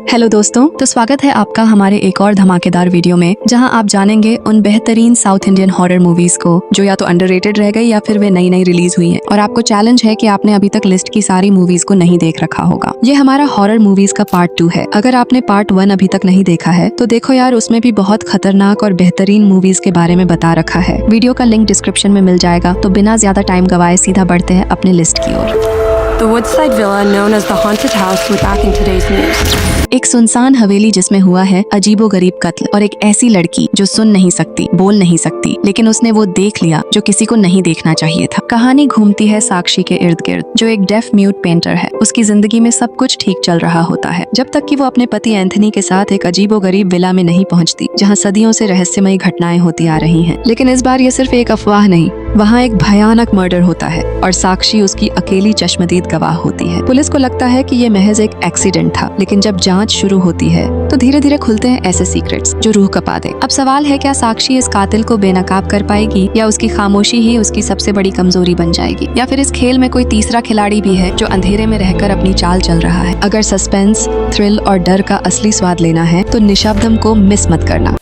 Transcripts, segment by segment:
Hello दोस्तों, तो स्वागत है आपका हमारे एक और धमाकेदार वीडियो में, जहां आप जानेंगे उन बेहतरीन साउथ इंडियन हॉरर मूवीज को जो या तो अंडररेटेड रह गई या फिर वे नई नई रिलीज हुई हैं। और आपको चैलेंज है कि आपने अभी तक लिस्ट की सारी मूवीज को नहीं देख रखा होगा। ये हमारा हॉरर मूवीज का पार्ट 2 है। अगर आपने पार्ट 1 अभी तक नहीं देखा है तो देखो यार, उसमें भी बहुत खतरनाक और बेहतरीन मूवीज के बारे में बता रखा है। वीडियो का लिंक डिस्क्रिप्शन में मिल जाएगा। तो बिना ज्यादा टाइम गवाए सीधा बढ़ते हैं अपने लिस्ट की ओर। The Woodside Villa, known as the haunted house, we're back in today's news. एक सुनसान हवेली जिसमें हुआ है अजीबोगरीब कत्ल, और एक ऐसी लड़की जो सुन नहीं सकती, बोल नहीं सकती, लेकिन उसने वो देख लिया जो किसी को नहीं देखना चाहिए था। कहानी घूमती है साक्षी के इर्द गिर्द, जो एक डेफ म्यूट पेंटर है। उसकी जिंदगी में सब कुछ ठीक चल रहा होता है जब तक कि वो अपने पति एंथनी के साथ एक अजीबोगरीब विला में नहीं पहुंचती, जहां सदियों से रहस्यमयी घटनाएं होती आ रही हैं। लेकिन इस बार ये सिर्फ एक अफवाह नहीं, वहाँ एक भयानक मर्डर होता है और साक्षी उसकी अकेली चश्मदीद गवाह होती है। पुलिस को लगता है कि ये महज एक एक्सीडेंट था, लेकिन जब जांच शुरू होती है तो धीरे धीरे खुलते हैं ऐसे सीक्रेट्स जो रूह कपा दे। अब सवाल है, क्या साक्षी इस कातिल को बेनकाब कर पाएगी, या उसकी खामोशी ही उसकी सबसे बड़ी कमजोरी बन जाएगी, या फिर इस खेल में कोई तीसरा खिलाड़ी भी है जो अंधेरे में रहकर अपनी चाल चल रहा है। अगर सस्पेंस, थ्रिल और डर का असली स्वाद लेना है तो निशब्दम को मिस मत करना।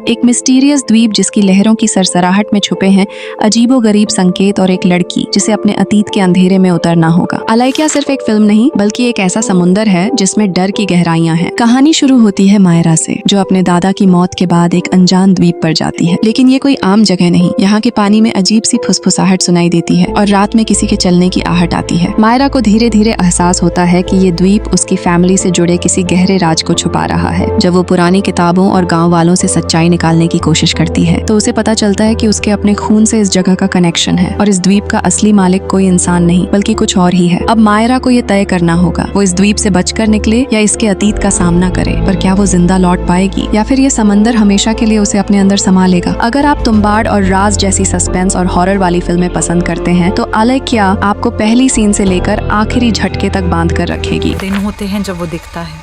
एक मिस्टीरियस द्वीप जिसकी लहरों की सरसराहट में छुपे हैं अजीबोगरीब संकेत, और एक लड़की जिसे अपने अतीत के अंधेरे में उतरना होगा। अलाइकिया सिर्फ एक फिल्म नहीं, बल्कि एक ऐसा समुंदर है जिसमें डर की गहराइयां हैं। कहानी शुरू होती है मायरा से, जो अपने दादा की मौत के बाद एक अनजान द्वीप पर जाती है। लेकिन ये कोई आम जगह नहीं। यहाँ के पानी में अजीब सी फुसफुसाहट सुनाई देती है और रात में किसी के चलने की आहट आती है। मायरा को धीरे धीरे एहसास होता है कि ये द्वीप उसकी फैमिली से जुड़े किसी गहरे राज को छुपा रहा है। जब वो पुरानी किताबों और गाँव वालों से सच्चाई निकालने की कोशिश करती है तो उसे पता चलता है कि उसके अपने खून से इस जगह का कनेक्शन है, और इस द्वीप का असली मालिक कोई इंसान नहीं बल्कि कुछ और ही है। अब मायरा को ये तय करना होगा, वो इस द्वीप से बचकर निकले या इसके अतीत का सामना करे। पर क्या वो जिंदा लौट पाएगी, या फिर ये समंदर हमेशा के लिए उसे अपने अंदर समा लेगा? अगर आप तुम्बाड़ और राज जैसी सस्पेंस और हॉरर वाली फिल्में पसंद करते हैं तो अलाइकिया आपको पहली सीन से लेकर आखिरी झटके तक बांध कर रखेगी। दिन होते हैं जब वो दिखता है,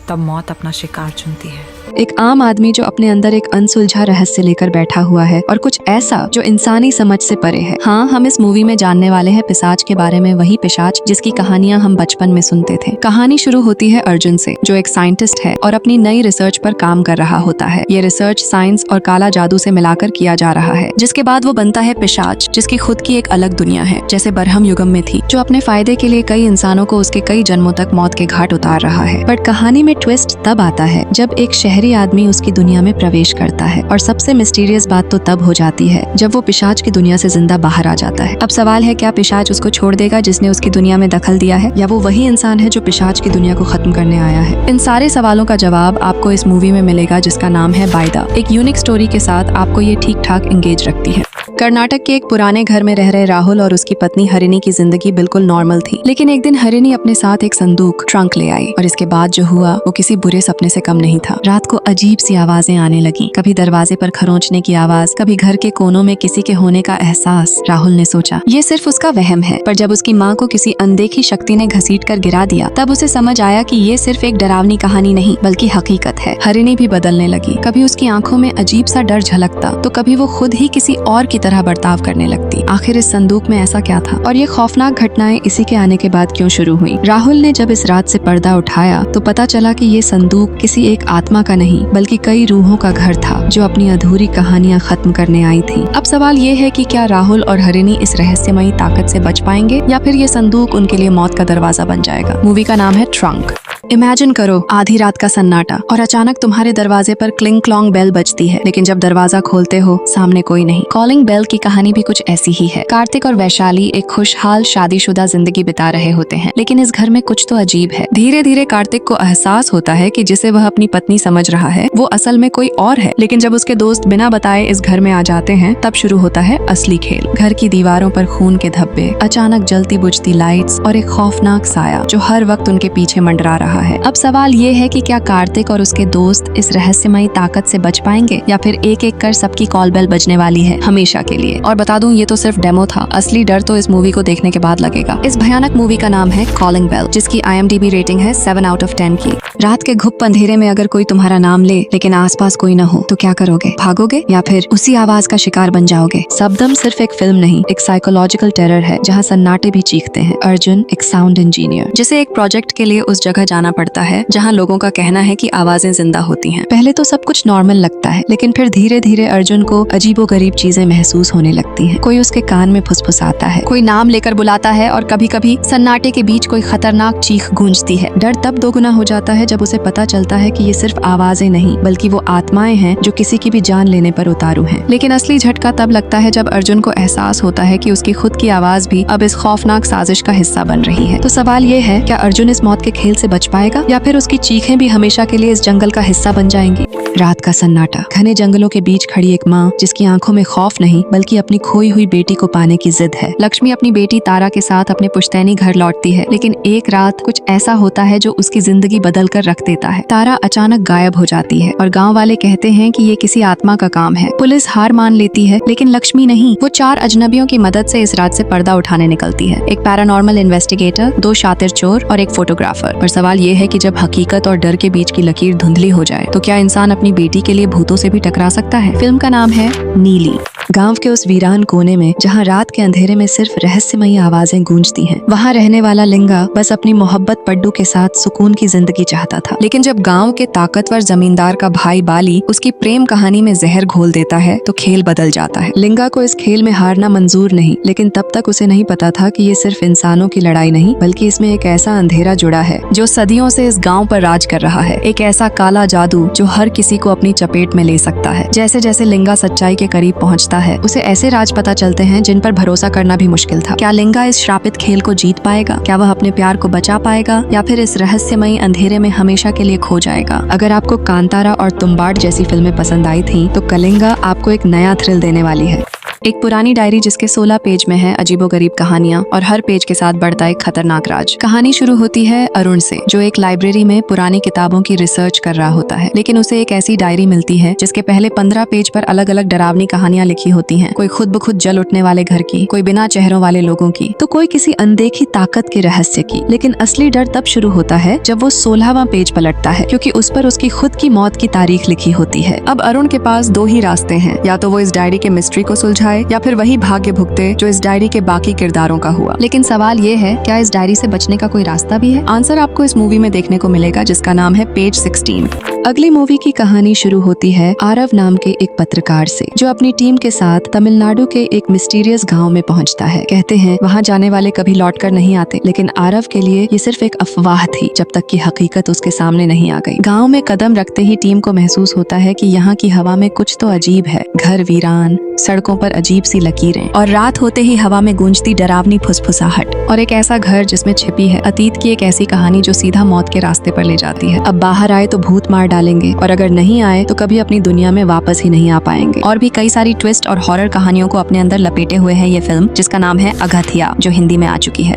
तब मौत अपना शिकार चुनती है। एक आम आदमी जो अपने अंदर एक अनसुलझा रहस्य लेकर बैठा हुआ है, और कुछ ऐसा जो इंसानी समझ से परे है। हाँ, हम इस मूवी में जानने वाले हैं पिशाच के बारे में, वही पिशाच जिसकी कहानियां हम बचपन में सुनते थे। कहानी शुरू होती है अर्जुन से, जो एक साइंटिस्ट है और अपनी नई रिसर्च पर काम कर रहा होता है। ये रिसर्च साइंस और काला जादू से मिलाकर किया जा रहा है, जिसके बाद वो बनता है पिशाच, जिसकी खुद की एक अलग दुनिया है, जैसे बरहम युगम में थी, जो अपने फायदे के लिए कई इंसानों को उसके कई जन्मों तक मौत के घाट उतार रहा है। बट कहानी में ट्विस्ट तब आता है जब एक शहरी आदमी उसकी दुनिया में प्रवेश करता है, और सबसे मिस्टीरियस बात तो तब हो जाती है जब वो पिशाच की दुनिया से जिंदा बाहर आ जाता है। अब सवाल है, क्या पिशाच उसको छोड़ देगा जिसने उसकी दुनिया में दखल दिया है, या वो वही इंसान है जो पिशाच की दुनिया को खत्म करने आया है? इन सारे सवालों का जवाब आपको इस मूवी में मिलेगा, जिसका नाम है बायदा। एक यूनिक स्टोरी के साथ आपको ये ठीक ठाक एंगेज रखती है। कर्नाटक के एक पुराने घर में रह रहे राहुल और उसकी पत्नी हरिणी की जिंदगी बिल्कुल नॉर्मल थी। लेकिन एक दिन हरिणी अपने साथ एक संदूक ट्रंक ले आई, और इसके बाद जो हुआ वो किसी बुरे सपने से कम नहीं था। रात को अजीब सी आवाजें आने लगी, कभी दरवाजे पर खरोंचने की आवाज, कभी घर के कोनों में किसी के होने का एहसास। राहुल ने सोचा ये सिर्फ उसका वहम है, पर जब उसकी माँ को किसी अनदेखी शक्ति ने घसीट कर गिरा दिया, तब उसे समझ आया कि ये सिर्फ एक डरावनी कहानी नहीं बल्कि हकीकत है। हरिणी भी बदलने लगी। कभी उसकी आंखों में अजीब सा डर झलकता, तो कभी वो खुद ही किसी और की तरह बर्ताव करने लगती। आखिर इस संदूक में ऐसा क्या था, और ये खौफनाक घटनाएं इसी के आने के बाद क्यों शुरू हुई? राहुल ने जब इस रात से पर्दा उठाया तो पता चला कि ये संदूक किसी एक आत्मा का नहीं बल्कि कई रूहों का घर था, जो अपनी अधूरी कहानियां खत्म करने आई थी। अब सवाल ये है कि क्या राहुल और हरिणी इस रहस्यमयी ताकत से बच पाएंगे, या फिर ये संदूक उनके लिए मौत का दरवाजा बन जाएगा? मूवी का नाम है ट्रंक। इमेजिन करो, आधी रात का सन्नाटा, और अचानक तुम्हारे दरवाजे पर क्लिंग क्लॉन्ग बेल बजती है, लेकिन जब दरवाजा खोलते हो सामने कोई नहीं। कॉलिंग बेल की कहानी भी कुछ ऐसी ही है। कार्तिक और वैशाली एक खुशहाल शादीशुदा जिंदगी बिता रहे होते हैं, लेकिन इस घर में कुछ तो अजीब है। धीरे धीरे कार्तिक को एहसास होता है कि जिसे वह अपनी पत्नी समझ रहा है वो असल में कोई और है। लेकिन जब उसके दोस्त बिना बताए इस घर में आ जाते हैं, तब शुरू होता है असली खेल। घर की दीवारों पर खून के धब्बे, अचानक जलती बुझती लाइट्स, और एक खौफनाक साया जो हर वक्त उनके पीछे मंडरा रहा है। अब सवाल ये है कि क्या कार्तिक और उसके दोस्त इस रहस्यमयी ताकत से बच पाएंगे, या फिर एक एक कर सबकी कॉल बेल बजने वाली है हमेशा के लिए? और बता दूं, ये तो सिर्फ डेमो था, असली डर तो इस मूवी को देखने के बाद लगेगा। इस भयानक मूवी का नाम है कॉलिंग बेल, जिसकी IMDb रेटिंग है 7 out of 10 की। रात के घुप अंधेरे में अगर कोई तुम्हारा नाम ले लेकिन आसपास कोई न हो तो क्या करोगे? भागोगे या फिर उसी आवाज का शिकार बन जाओगे? सबदम सिर्फ एक फिल्म नहीं, एक साइकोलॉजिकल टेरर है जहाँ सन्नाटे भी चीखते हैं। अर्जुन एक साउंड इंजीनियर जिसे एक प्रोजेक्ट के लिए उस जगह जाना पड़ता है जहाँ लोगों का कहना है कि आवाजें जिंदा होती हैं। पहले तो सब कुछ नॉर्मल लगता है, लेकिन फिर धीरे धीरे अर्जुन को अजीबोगरीब चीजें महसूस होने लगती हैं। कोई उसके कान में फुसफुसाता है, कोई नाम लेकर बुलाता है और कभी कभी सन्नाटे के बीच कोई खतरनाक चीख गूंजती है। डर तब दोगुना हो जाता है जब उसे पता चलता है कि ये सिर्फ आवाजें नहीं बल्कि वो आत्माएं हैं जो किसी की भी जान लेने पर उतारू हैं। लेकिन असली झटका तब लगता है जब अर्जुन को एहसास होता है कि उसकी खुद की आवाज भी अब इस खौफनाक साजिश का हिस्सा बन रही है। तो सवाल ये है, क्या अर्जुन इस मौत के खेल से बच पाएगा या फिर उसकी चीखें भी हमेशा के लिए इस जंगल का हिस्सा बन जाएंगी? रात का सन्नाटा, घने जंगलों के बीच खड़ी एक माँ जिसकी आंखों में खौफ नहीं बल्कि अपनी खोई हुई बेटी को पाने की जिद है। लक्ष्मी अपनी बेटी तारा के साथ अपने पुश्तैनी घर लौटती है, लेकिन एक रात कुछ ऐसा होता है जो उसकी जिंदगी बदल कर रख देता है। तारा अचानक गायब हो जाती है और गांव वाले कहते हैं कि ये किसी आत्मा का काम है। पुलिस हार मान लेती है, लेकिन लक्ष्मी नहीं। वो 4 अजनबियों की मदद से इस रात से पर्दा उठाने निकलती है। एक पैरानॉर्मल इन्वेस्टिगेटर, 2 शातिर चोर और एक फोटोग्राफर। पर सवाल ये है कि जब हकीकत और डर के बीच की लकीर धुंधली हो जाए तो क्या इंसान अपनी बेटी के लिए भूतों से भी टकरा सकता है? फिल्म का नाम है नीली। गांव के उस वीरान कोने में जहां रात के अंधेरे में सिर्फ रहस्यमयी आवाजें गूंजती हैं, वहां रहने वाला लिंगा बस अपनी मोहब्बत पड्डू के साथ सुकून की जिंदगी चाहता था। लेकिन जब गांव के ताकतवर जमींदार का भाई बाली उसकी प्रेम कहानी में जहर घोल देता है तो खेल बदल जाता है। लिंगा को इस खेल में हारना मंजूर नहीं, लेकिन तब तक उसे नहीं पता था कि ये सिर्फ इंसानों की लड़ाई नहीं बल्कि इसमें एक ऐसा अंधेरा जुड़ा है जो सदियों से इस गाँव पर राज कर रहा है। एक ऐसा काला जादू जो हर किसी को अपनी चपेट में ले सकता है। जैसे जैसे लिंगा सच्चाई के करीब पहुँचता है, उसे ऐसे राज पता चलते हैं जिन पर भरोसा करना भी मुश्किल था। क्या लिंगा इस श्रापित खेल को जीत पाएगा? क्या वह अपने प्यार को बचा पाएगा या फिर इस रहस्यमयी अंधेरे में हमेशा के लिए खो जाएगा? अगर आपको कांतारा और तुम्बाड़ जैसी फिल्में पसंद आई थीं, तो कलिंगा आपको एक नया थ्रिल देने वाली है। एक पुरानी डायरी जिसके 16 पेज में है अजीबोगरीब कहानियां और हर पेज के साथ बढ़ता एक खतरनाक राज। कहानी शुरू होती है अरुण से, जो एक लाइब्रेरी में पुरानी किताबों की रिसर्च कर रहा होता है। लेकिन उसे एक ऐसी डायरी मिलती है जिसके पहले 15 पेज पर अलग अलग डरावनी कहानियां लिखी होती हैं। कोई खुद ब खुद जल उठने वाले घर की, कोई बिना चेहरों वाले लोगों की, तो कोई किसी अनदेखी ताकत के रहस्य की। लेकिन असली डर तब शुरू होता है जब वो 16वां पेज पलटता है, क्योंकि उस पर उसकी खुद की मौत की तारीख लिखी होती है। अब अरुण के पास 2 ही रास्ते हैं, या तो वो इस डायरी के मिस्ट्री को सुलझाए या फिर वही भाग्य भुगते जो इस डायरी के बाकी किरदारों का हुआ। लेकिन सवाल ये है, क्या इस डायरी से बचने का कोई रास्ता भी है? आंसर आपको इस मूवी में देखने को मिलेगा जिसका नाम है पेज 16। अगली मूवी की कहानी शुरू होती है आरव नाम के एक पत्रकार से, जो अपनी टीम के साथ तमिलनाडु के एक मिस्टीरियस गांव में पहुंचता है। कहते हैं वहां जाने वाले कभी लौटकर नहीं आते, लेकिन आरव के लिए ये सिर्फ एक अफवाह थी जब तक कि हकीकत उसके सामने नहीं आ गई। गांव में कदम रखते ही टीम को महसूस होता है कि यहाँ की हवा में कुछ तो अजीब है। घर वीरान, सड़कों पर अजीब सी लकीरें और रात होते ही हवा में गूंजती डरावनी फुसफुसाहट, और एक ऐसा घर जिसमें छिपी है अतीत की एक ऐसी कहानी जो सीधा मौत के रास्ते पर ले जाती है। अब बाहर आए तो भूत मार डालेंगे और अगर नहीं आए तो कभी अपनी दुनिया में वापस ही नहीं आ पाएंगे। और भी कई सारी ट्विस्ट और हॉरर कहानियों को अपने अंदर लपेटे हुए है ये फिल्म, जिसका नाम है अगथिया, जो हिंदी में आ चुकी है।